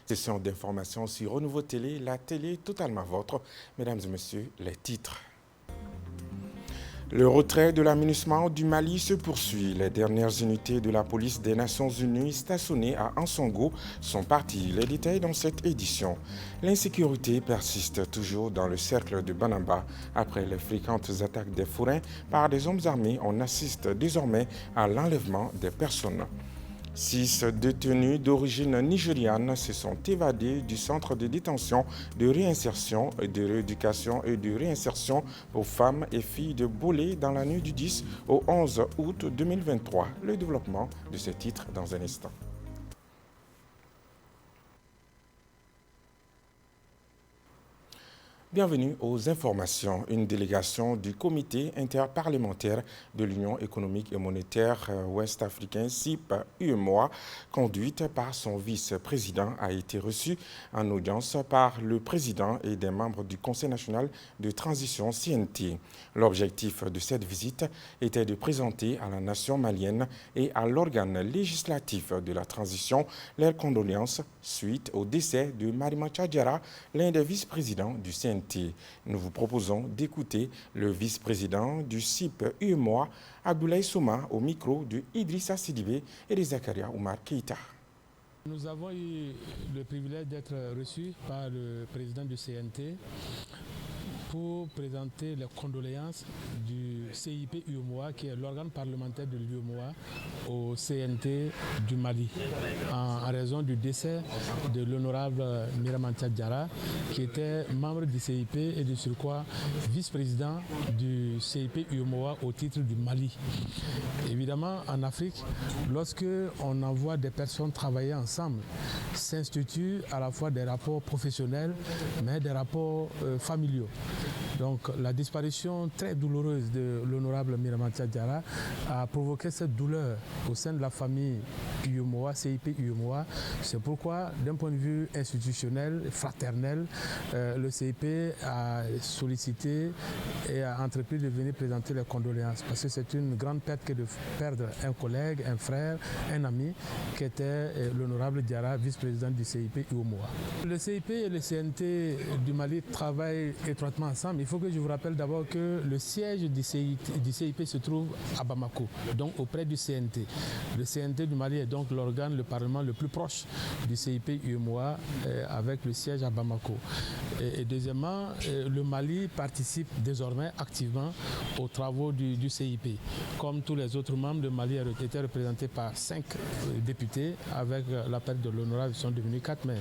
Session d'information sur Renouveau Télé, la télé totalement vôtre. Mesdames et messieurs, les titres. Le retrait de l'aménagement du Mali se poursuit. Les dernières unités de la police des Nations Unies stationnées à Ansongo sont parties. Les détails dans cette édition. L'insécurité persiste toujours dans le cercle de Banamba. Après les fréquentes attaques des forains par des hommes armés, on assiste désormais à l'enlèvement des personnes. 6 détenus d'origine nigériane se sont évadés du centre de détention de réinsertion, de rééducation et de réinsertion aux femmes et filles de Bolé dans la nuit du 10 au 11 août 2023. Le développement de ce titre dans un instant. Bienvenue aux informations. Une délégation du comité interparlementaire de l'Union économique et monétaire ouest-africaine CIP-UEMOA, conduite par son vice-président, a été reçue en audience par le président et des membres du Conseil national de transition CNT. L'objectif de cette visite était de présenter à la nation malienne et à l'organe législatif de la transition leurs condoléances suite au décès de Marima Tchadjara, l'un des vice-présidents du CNT. Nous vous proposons d'écouter le vice-président du CIP-UEMOA, Abdoulaye Souma, au micro de Idrissa Sidibé et de Zakaria Oumar Keïta. Nous avons eu le privilège d'être reçus par le président du CNT pour présenter les condoléances du CIP-UEMOA, qui est l'organe parlementaire de l'UEMOA, au CNT du Mali, en raison du décès de l'honorable Marima Tchadjara, qui était membre du CIP et de surcroît vice-président du CIP-UEMOA au titre du Mali. Évidemment, en Afrique, lorsque on envoie des personnes travailler ensemble, s'instituent à la fois des rapports professionnels, mais des rapports familiaux. Donc la disparition très douloureuse de l'honorable Marima Tchadjara a provoqué cette douleur au sein de la famille UEMOA, CIP-UEMOA. C'est pourquoi, d'un point de vue institutionnel, fraternel, le CIP a sollicité et a entrepris de venir présenter les condoléances, parce que c'est une grande perte que de perdre un collègue, un frère, un ami, qui était l'honorable Diarra, vice-président du CIP-UEMOA. Le CIP et le CNT du Mali travaillent étroitement ensemble. Il faut que je vous rappelle d'abord que le siège du CIP se trouve à Bamako, donc auprès du CNT. Le CNT du Mali est donc l'organe, le parlement le plus proche du CIP-UEMOA, avec le siège à Bamako. Et deuxièmement, le Mali participe désormais activement aux travaux du CIP. Comme tous les autres membres, le Mali a été représenté par 5 députés. Avec la perte de l'honorable, ils sont devenus 4, mais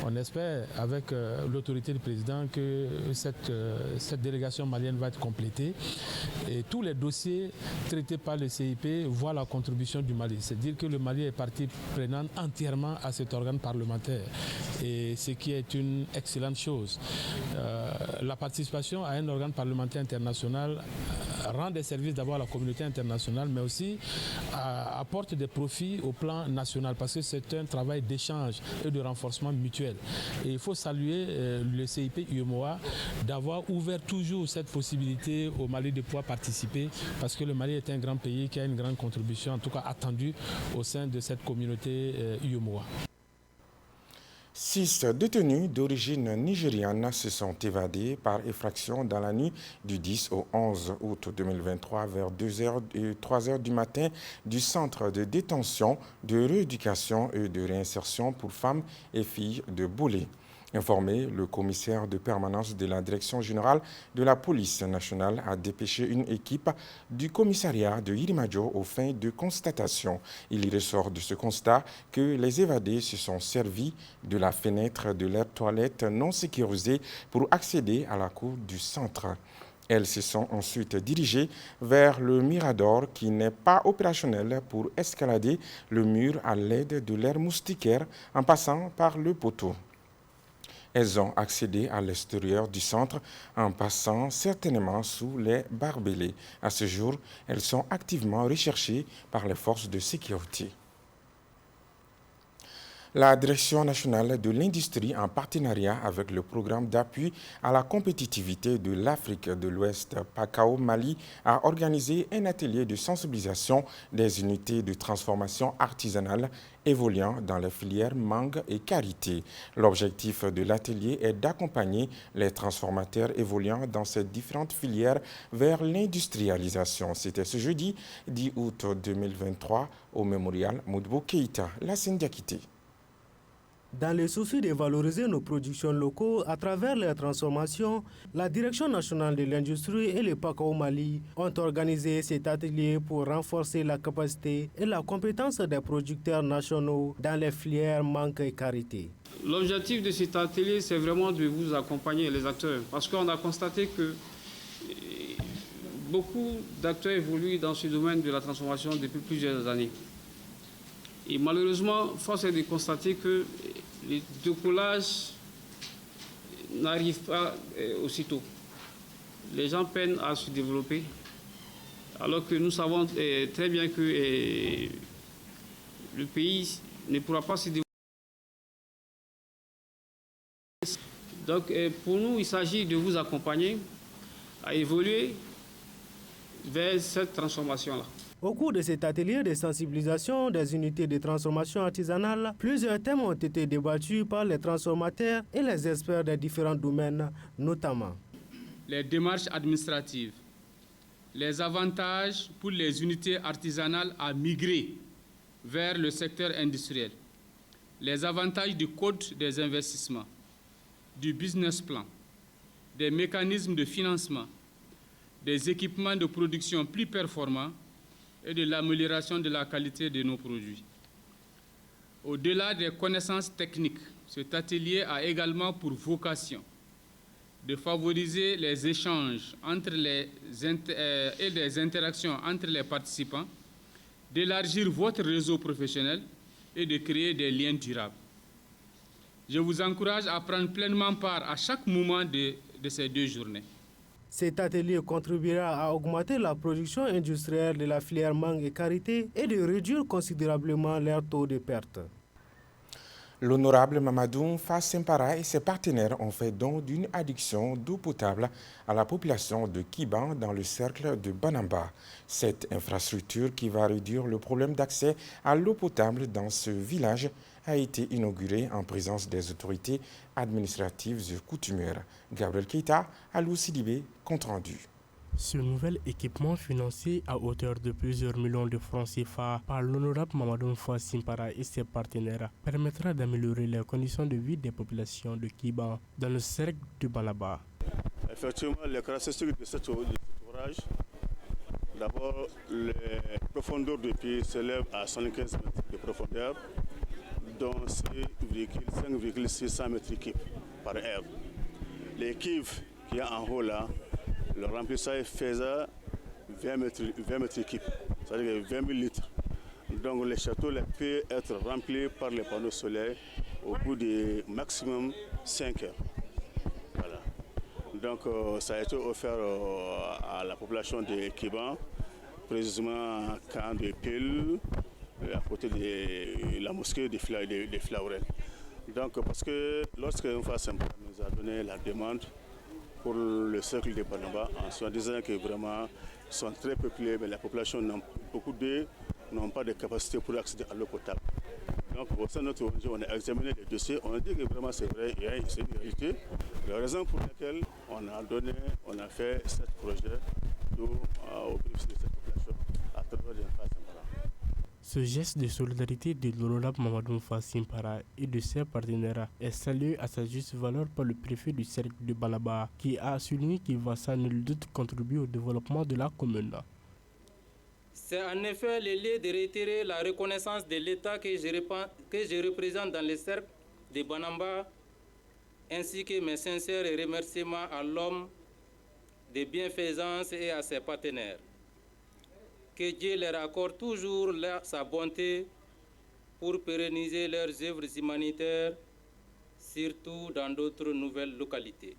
on espère, avec l'autorité du président, que cette délégation malienne va être complétée. Et tous les dossiers traités par le CIP voient la contribution du Mali. C'est-à-dire que le Mali est partie prenante entièrement à cet organe parlementaire. Et ce qui est une excellente chose. La participation à un organe parlementaire international rend des services d'abord à la communauté internationale, mais aussi apporte des profits au plan national, parce que c'est un travail d'échange et de renforcement mutuel. Et il faut saluer le CIP-UEMOA d'avoir ouvert toujours cette possibilité au Mali de pouvoir participer, parce que le Mali est un grand pays qui a une grande contribution, en tout cas attendue, au sein de cette communauté UEMOA. 6 détenus d'origine nigériane se sont évadés par effraction dans la nuit du 10 au 11 août 2023 vers 2h et 3h du matin du centre de détention, de rééducation et de réinsertion pour femmes et filles de Bolé. Informé, le commissaire de permanence de la Direction générale de la police nationale a dépêché une équipe du commissariat de Yirimadio aux fins de constatation. Il y ressort de ce constat que les évadés se sont servis de la fenêtre de leur toilette non sécurisée pour accéder à la cour du centre. Elles se sont ensuite dirigées vers le mirador qui n'est pas opérationnel pour escalader le mur à l'aide de l'air moustiquaire en passant par le poteau. Elles ont accédé à l'extérieur du centre en passant certainement sous les barbelés. À ce jour, elles sont activement recherchées par les forces de sécurité. La Direction nationale de l'industrie, en partenariat avec le programme d'appui à la compétitivité de l'Afrique de l'Ouest, PACAO Mali, a organisé un atelier de sensibilisation des unités de transformation artisanale évoluant dans les filières mangue et karité. L'objectif de l'atelier est d'accompagner les transformateurs évoluant dans ces différentes filières vers l'industrialisation. C'était ce jeudi 10 août 2023 au mémorial Modibo Keïta, la Sindiakité. Dans le souci de valoriser nos productions locaux à travers les transformations, la Direction nationale de l'industrie et le PACAO Mali ont organisé cet atelier pour renforcer la capacité et la compétence des producteurs nationaux dans les filières mangue et karité. L'objectif de cet atelier, c'est vraiment de vous accompagner, les acteurs, parce qu'on a constaté que beaucoup d'acteurs évoluent dans ce domaine de la transformation depuis plusieurs années. Et malheureusement, force est de constater que le décollage n'arrive pas aussitôt. Les gens peinent à se développer, alors que nous savons très bien que le pays ne pourra pas se développer. Donc pour nous, il s'agit de vous accompagner à évoluer vers cette transformation-là. Au cours de cet atelier de sensibilisation des unités de transformation artisanale, plusieurs thèmes ont été débattus par les transformateurs et les experts des différents domaines, notamment les démarches administratives, les avantages pour les unités artisanales à migrer vers le secteur industriel, les avantages du code des investissements, du business plan, des mécanismes de financement, des équipements de production plus performants et de l'amélioration de la qualité de nos produits. Au-delà des connaissances techniques, cet atelier a également pour vocation de favoriser les échanges et des interactions entre les participants, d'élargir votre réseau professionnel et de créer des liens durables. Je vous encourage à prendre pleinement part à chaque moment de ces 2 journées. Cet atelier contribuera à augmenter la production industrielle de la filière mangue et karité et de réduire considérablement leur taux de perte. L'honorable Mamadou Fassimpara et ses partenaires ont fait don d'une adduction d'eau potable à la population de Kiban dans le cercle de Banamba. Cette infrastructure qui va réduire le problème d'accès à l'eau potable dans ce village a été inaugurée en présence des autorités administratives et coutumières. Gabriel Keita, Alou Sidibé, compte rendu. Ce nouvel équipement financé à hauteur de plusieurs millions de francs CFA par l'honorable Mamadou Fassimpara et ses partenaires permettra d'améliorer les conditions de vie des populations de Kiban dans le cercle de Banaba. Effectivement, les caractéristiques de cet ouvrage, d'abord, les profondeurs de pied s'élèvent à 115 mètres de profondeur, dont 5,600 mètres cubes par heure. Les cuves qu'il y a en haut là, le remplissage faisait 20 mètres cubes, c'est-à-dire 20 000 litres. Donc les châteaux peuvent être remplis par les panneaux solaires au bout de maximum 5 heures. Voilà. Donc ça a été offert à la population de Kiban, précisément à Camp de Pile, à côté de la mosquée de Flaurel. Donc parce que lorsque Fassimpara nous a donné la demande pour le cercle de Banaba, en se disant que vraiment ils sont très peuplés, mais la population, beaucoup d'eux n'ont pas de capacité pour accéder à l'eau potable. Donc au sein de notre ONG, on a examiné les dossiers, on a dit que vraiment c'est vrai, c'est une réalité. La raison pour laquelle on a fait ce projet au bénéfice de cette population à travers les Fassimpara. Ce geste de solidarité de l'honorable Mamadou Fassimpara et de ses partenaires est salué à sa juste valeur par le préfet du cercle de Banaba, qui a souligné qu'il va sans nul doute contribuer au développement de la commune. C'est en effet le lieu de réitérer la reconnaissance de l'État que je représente dans le cercle de Banamba, ainsi que mes sincères remerciements à l'homme de bienfaisance et à ses partenaires. Que Dieu leur accorde toujours sa bonté pour pérenniser leurs œuvres humanitaires, surtout dans d'autres nouvelles localités.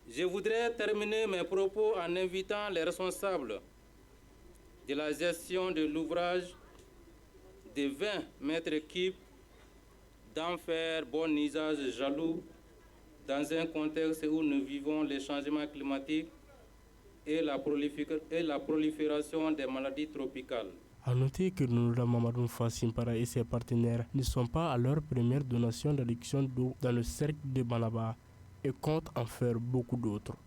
Je voudrais terminer mes propos en invitant les responsables de la gestion de l'ouvrage de 20 mètres cubes d'en faire bon usage jaloux dans un contexte où nous vivons les changements climatiques et la prolifération des maladies tropicales. A noter que Nounoura Mamadou Fassimpara et ses partenaires ne sont pas à leur première donation d'adduction d'eau dans le cercle de Banaba et comptent en faire beaucoup d'autres.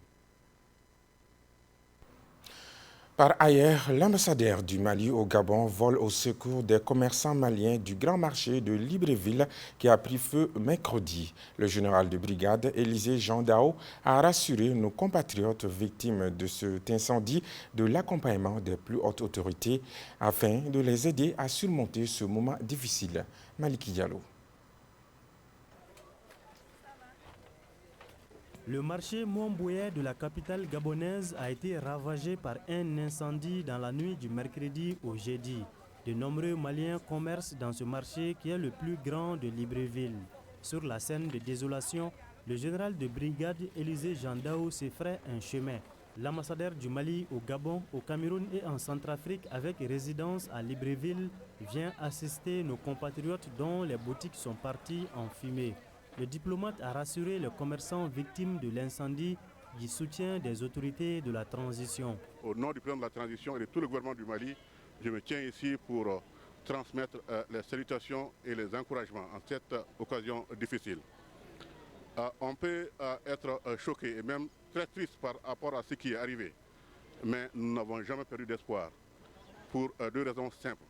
Par ailleurs, l'ambassadeur du Mali au Gabon vole au secours des commerçants maliens du grand marché de Libreville qui a pris feu mercredi. Le général de brigade Élisée Jean Dao a rassuré nos compatriotes victimes de cet incendie de l'accompagnement des plus hautes autorités afin de les aider à surmonter ce moment difficile. Maliki Diallo. Le marché Montbouillet de la capitale gabonaise a été ravagé par un incendie dans la nuit du mercredi au jeudi. De nombreux Maliens commercent dans ce marché qui est le plus grand de Libreville. Sur la scène de désolation, le général de brigade Élisée Jean Dao s'effraie un chemin. L'ambassadeur du Mali au Gabon, au Cameroun et en Centrafrique avec résidence à Libreville vient assister nos compatriotes dont les boutiques sont parties en fumée. Le diplomate a rassuré les commerçants victimes de l'incendie du soutien des autorités de la transition. Au nom du président de la transition et de tout le gouvernement du Mali, je me tiens ici pour transmettre les salutations et les encouragements en cette occasion difficile. On peut être choqué et même très triste par rapport à ce qui est arrivé, mais nous n'avons jamais perdu d'espoir pour deux raisons simples.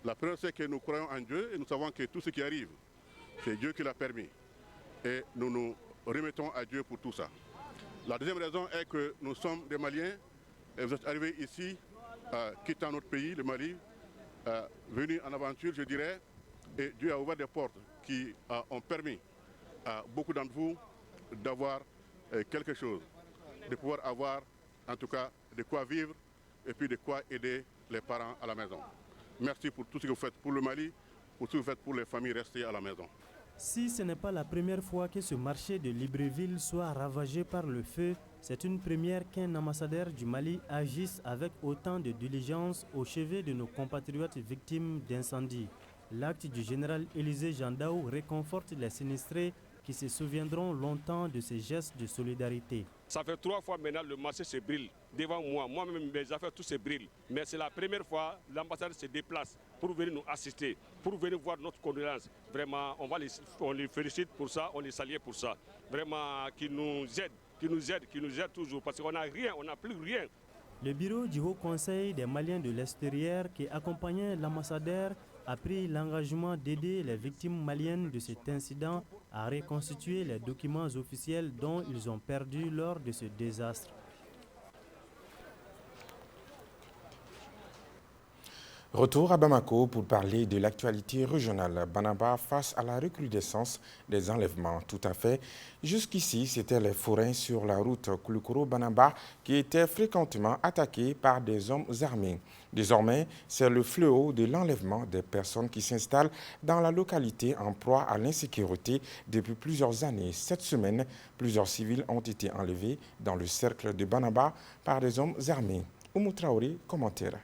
La première, c'est que nous croyons en Dieu et nous savons que tout ce qui arrive, c'est Dieu qui l'a permis. Et nous nous remettons à Dieu pour tout ça. La deuxième raison est que nous sommes des Maliens et vous êtes arrivés ici, quittant notre pays, le Mali, venus en aventure, je dirais, et Dieu a ouvert des portes qui ont permis à beaucoup d'entre vous d'avoir quelque chose, de pouvoir avoir en tout cas de quoi vivre et puis de quoi aider les parents à la maison. Merci pour tout ce que vous faites pour le Mali, pour tout ce que vous faites pour les familles restées à la maison. Si ce n'est pas la première fois que ce marché de Libreville soit ravagé par le feu, c'est une première qu'un ambassadeur du Mali agisse avec autant de diligence au chevet de nos compatriotes victimes d'incendie. L'acte du général Élisée Jean Dao réconforte les sinistrés qui se souviendront longtemps de ces gestes de solidarité. Ça fait 3 fois maintenant le marché se brûle devant moi. Moi-même, mes affaires, tout se brûle. Mais c'est la première fois l'ambassadeur se déplace pour venir nous assister, pour venir voir notre condoléance. Vraiment, on les félicite pour ça, on les salue pour ça. Vraiment, qui nous aide toujours parce qu'on n'a rien, on n'a plus rien. Le bureau du Haut Conseil des Maliens de l'extérieur qui accompagnait l'ambassadeur a pris l'engagement d'aider les victimes maliennes de cet incident à reconstituer les documents officiels dont ils ont perdu lors de ce désastre. Retour à Bamako pour parler de l'actualité régionale. Banaba face à la recrudescence des enlèvements. Tout à fait. Jusqu'ici, c'était les forains sur la route Koulikoro-Banaba qui étaient fréquemment attaqués par des hommes armés. Désormais, c'est le fléau de l'enlèvement des personnes qui s'installent dans la localité en proie à l'insécurité depuis plusieurs années. Cette semaine, plusieurs civils ont été enlevés dans le cercle de Banaba par des hommes armés. Oumou Traoré, commentaire.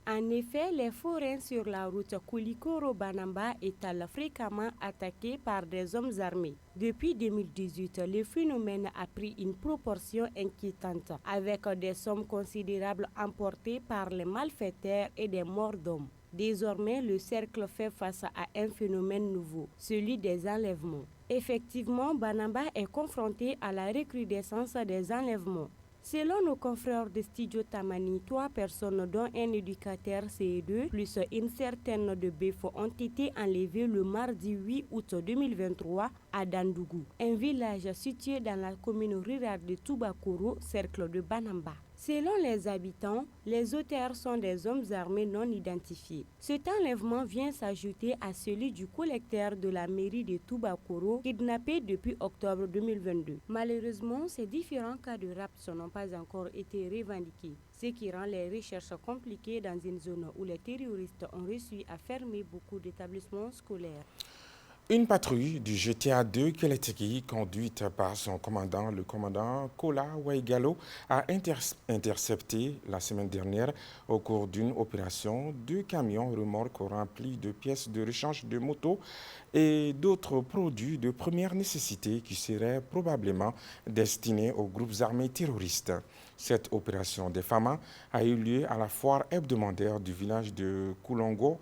En effet, les forains sur la route Koulikoro-Banaba étaient fréquemment attaqués par des hommes armés. Depuis 2018, le phénomène a pris une proportion inquiétante, avec des sommes considérables emportées par les malfaiteurs et des morts d'hommes. Désormais, le cercle fait face à un phénomène nouveau, celui des enlèvements. Effectivement, Banaba est confronté à la recrudescence des enlèvements. Selon nos confrères de Studio Tamani, 3 personnes dont un éducateur CE2 plus une certaine de bœufs ont été enlevées le mardi 8 août 2023 à Dandougou, un village situé dans la commune rurale de Toubakoro, cercle de Banamba. Selon les habitants, les auteurs sont des hommes armés non identifiés. Cet enlèvement vient s'ajouter à celui du collecteur de la mairie de Toubakoro, kidnappé depuis octobre 2022. Malheureusement, ces différents cas de rapt n'ont pas encore été revendiqués, ce qui rend les recherches compliquées dans une zone où les terroristes ont réussi à fermer beaucoup d'établissements scolaires. Une patrouille du GTA 2 Kélétiki, conduite par son commandant, le commandant Kola Waigalo, a intercepté la semaine dernière, au cours d'une opération, 2 camions remorques remplis de pièces de rechange de motos et d'autres produits de première nécessité qui seraient probablement destinés aux groupes armés terroristes. Cette opération des FAMA a eu lieu à la foire hebdomadaire du village de Koulongo,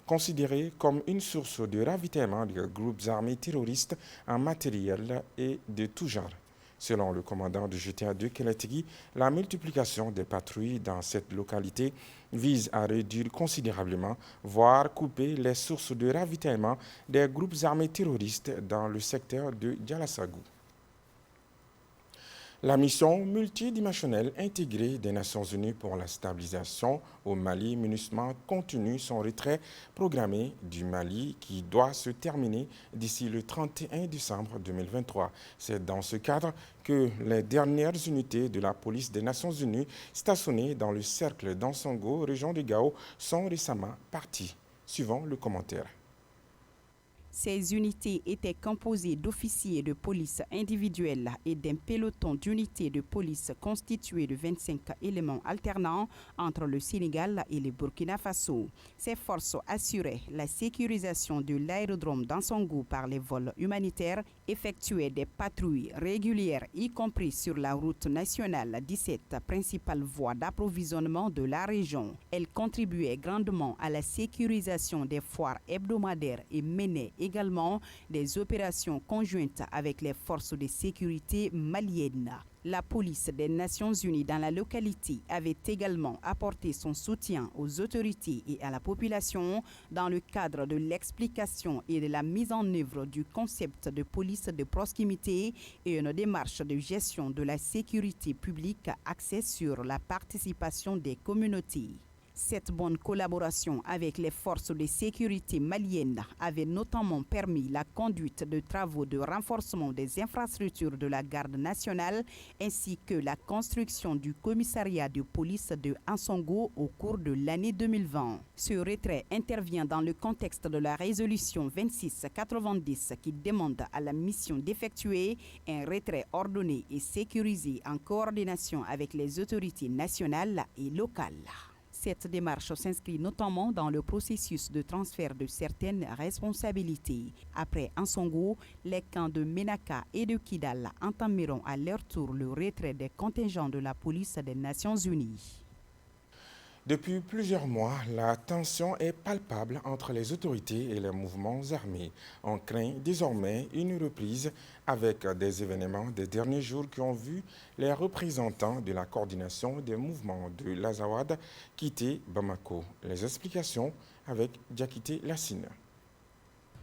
considérée comme une source de ravitaillement des groupes armés terroristes en matériel et de tout genre. Selon le commandant du GTA 2 Kélétiki, la multiplication des patrouilles dans cette localité vise à réduire considérablement, voire couper les sources de ravitaillement des groupes armés terroristes dans le secteur de Dialassagou. La mission multidimensionnelle intégrée des Nations Unies pour la stabilisation au Mali, MINUSMA, continue son retrait programmé du Mali qui doit se terminer d'ici le 31 décembre 2023. C'est dans ce cadre que les dernières unités de la police des Nations Unies stationnées dans le cercle d'Ansongo, région de Gao, sont récemment parties. Suivant le commentaire. Ces unités étaient composées d'officiers de police individuels et d'un peloton d'unités de police constitué de 25 éléments alternants entre le Sénégal et le Burkina Faso. Ces forces assuraient la sécurisation de l'aérodrome d'Ansongo par les vols humanitaires, effectuaient des patrouilles régulières, y compris sur la route nationale 17, principale voie d'approvisionnement de la région. Elles contribuaient grandement à la sécurisation des foires hebdomadaires et menaient également des opérations conjointes avec les forces de sécurité maliennes. La police des Nations Unies dans la localité avait également apporté son soutien aux autorités et à la population dans le cadre de l'explication et de la mise en œuvre du concept de police de proximité et une démarche de gestion de la sécurité publique axée sur la participation des communautés. Cette bonne collaboration avec les forces de sécurité maliennes avait notamment permis la conduite de travaux de renforcement des infrastructures de la garde nationale ainsi que la construction du commissariat de police de Ansongo au cours de l'année 2020. Ce retrait intervient dans le contexte de la résolution 2690 qui demande à la mission d'effectuer un retrait ordonné et sécurisé en coordination avec les autorités nationales et locales. Cette démarche s'inscrit notamment dans le processus de transfert de certaines responsabilités. Après Ansongo, les camps de Menaka et de Kidal entameront à leur tour le retrait des contingents de la police des Nations Unies. Depuis plusieurs mois, la tension est palpable entre les autorités et les mouvements armés. On craint désormais une reprise avec des événements des derniers jours qui ont vu les représentants de la coordination des mouvements de l'Azawad quitter Bamako. Les explications avec Diakité Lassine.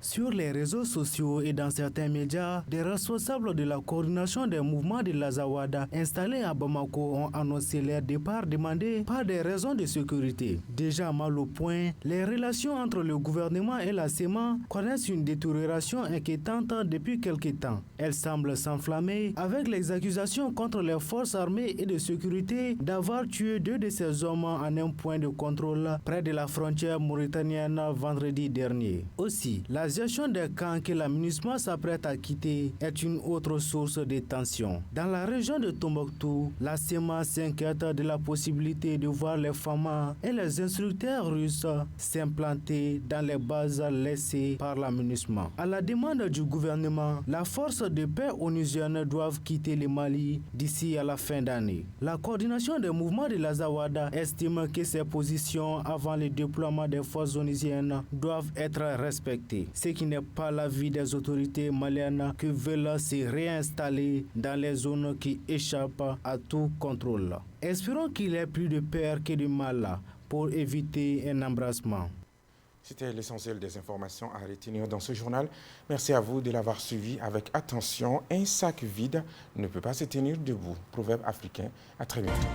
Sur les réseaux sociaux et dans certains médias, des responsables de la coordination des mouvements de l'Azawada installés à Bamako ont annoncé leur départ demandé par des raisons de sécurité. Déjà mal au point, les relations entre le gouvernement et la SEMA connaissent une détérioration inquiétante depuis quelque temps. Elles semblent s'enflammer avec les accusations contre les forces armées et de sécurité d'avoir tué 2 de ces hommes en un point de contrôle près de la frontière mauritanienne vendredi dernier. Aussi, la gestion des camps que la MINUSMA s'apprête à quitter est une autre source de tension. Dans la région de Tombouctou, la SEMA s'inquiète de la possibilité de voir les FAMA et les instructeurs russes s'implanter dans les bases laissées par la MINUSMA. À la demande du gouvernement, la force de paix onusienne doivent quitter le Mali d'ici à la fin d'année. La coordination des mouvements de l'Azawada estime que ces positions avant le déploiement des forces onusiennes doivent être respectées. Ce qui n'est pas l'avis des autorités maliennes qui veulent se réinstaller dans les zones qui échappent à tout contrôle. Espérons qu'il y ait plus de peur que de mal pour éviter un embrassement. C'était l'essentiel des informations à retenir dans ce journal. Merci à vous de l'avoir suivi avec attention. Un sac vide ne peut pas se tenir debout. Proverbe africain. À très bientôt.